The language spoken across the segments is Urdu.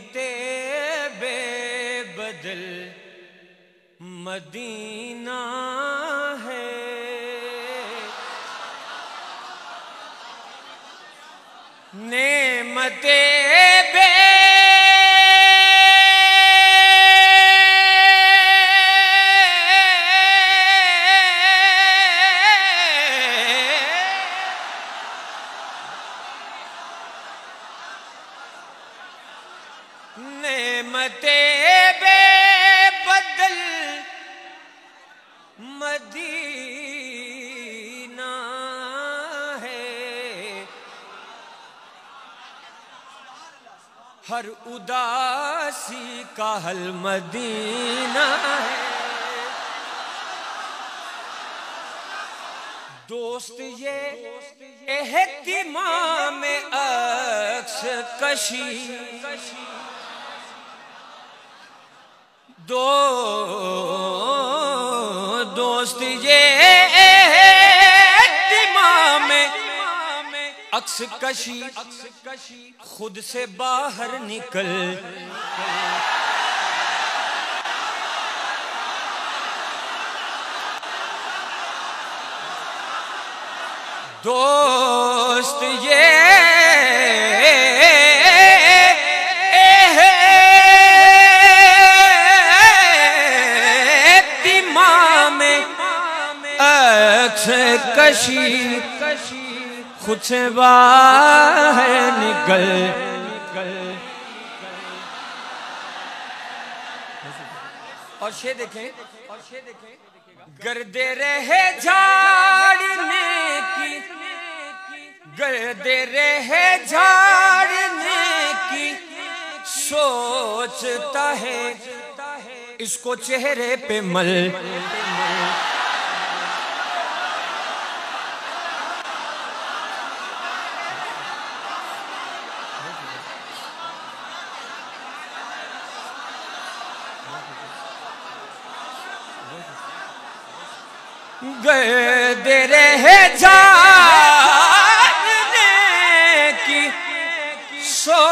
نعمت بے بدل مدینہ ہے، نعمت بے نعمت بے بدل مدینہ ہے، ہر اداسی کا حل مدینہ ہے، دوست یہ اہتمام عکس کشی، دوست یہ اہتمام عکس کشی، خود سے باہر نکل دوست یہ کشی، خود سے باہر نکل اور شے دیکھیں گردے رہے جھاڑنے کی، گردے رہے جھاڑنے کی سوچتا ہے، اس کو چہرے پہ مل گردے رہے جھاڑنے کی سوچتا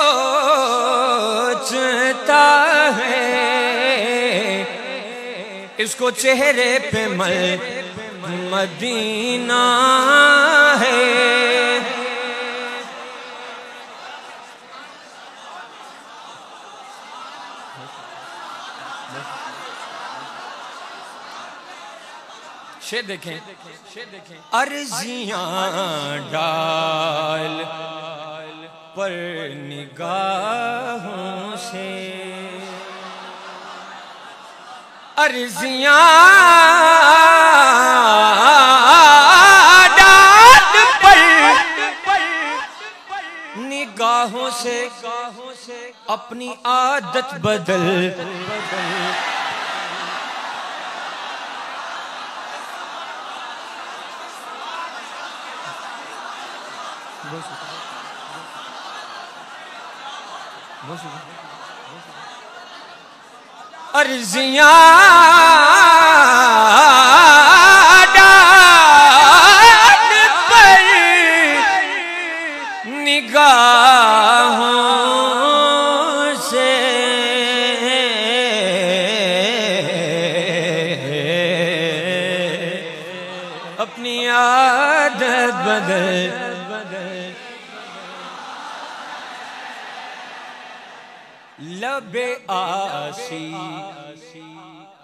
ہے، اس کو چہرے پہ مدینہ ہے، شے دیکھیں عرضیاں ڈال پر نگاہوں سے، عرضیاں ڈال پر نگاہوں سے، اپنی عادت بدل عرضیاں ڈال پر نگاہوں سے، اپنی عادت بدل لب آسی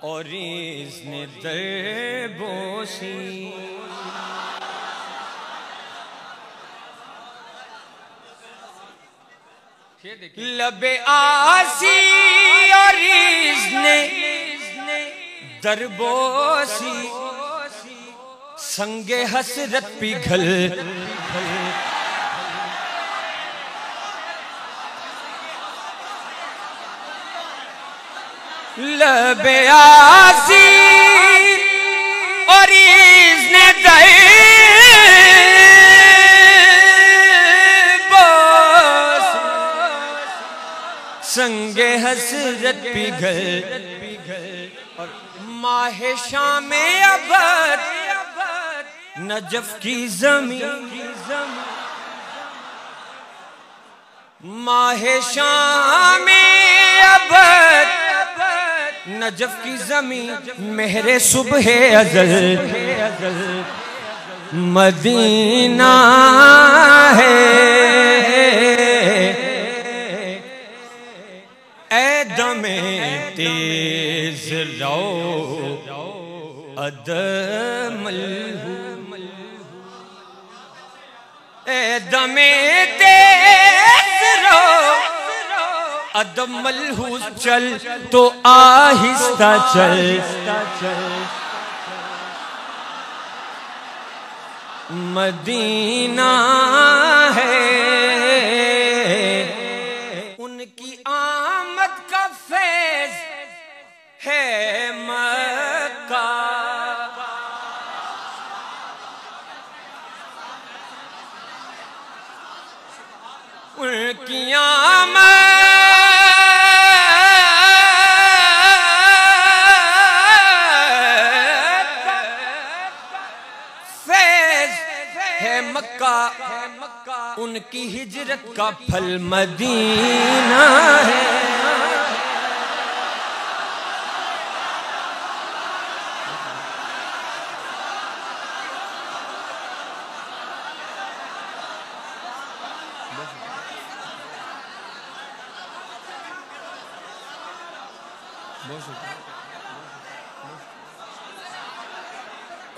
اور اذن در بوسی، لب آسی اور اذن در بوسی، سنگ حسرت پگھل لب آسی اور اذن در بوسی، سنگ حسرت پگھل اور ماہ شام ابد نجف کی زمین ماہ شام ابد نجف کی زمین مہر صبح ازل مدینہ ہے اے دم تیز رو ادم اے دم تیز رو ادم ملحوظ چل تو آہستہ چل مدینہ ہے ان کی آمد کا فیض ہے مکہ ان کی آمد مکہ ان کی ہجرت کا پھل مدینہ ہے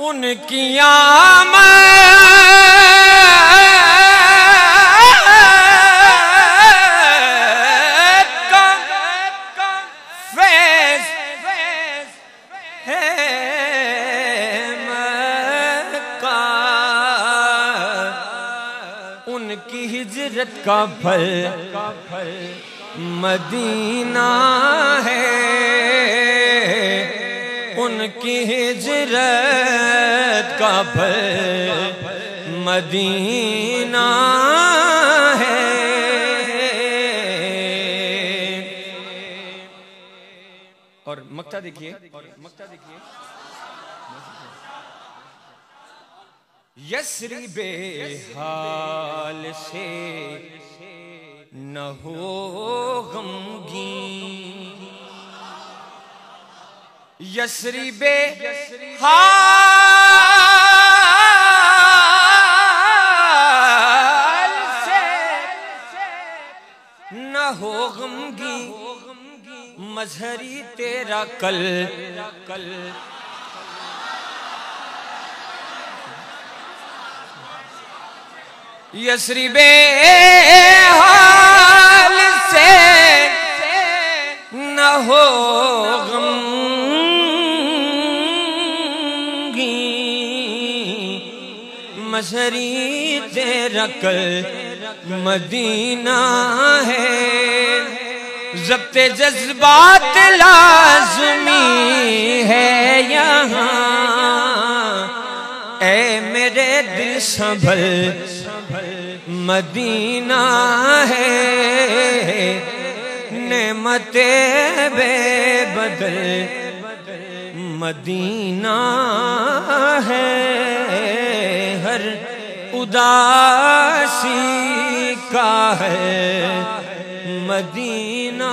ان کی آمد کا فیض ہے مکہ ان کی ہجرت کا پھل مدینہ ہے ان کی ہجرت کا پھل مدینہ ہے اور مقطع دیکھیے یثرب حال سے نہ ہو غمگین یثرب حال سے نہ ہو غمگین مظہری تیرا کل یثرب حال سے نہ ہو مظہری تیرا کل مدینہ ہے ضبط جذبات لازمی ہے یہاں اے میرے دل سنبھل مدینہ ہے نعمت بے بدل مدینہ ہے ہر اداسی کا ہے مدینہ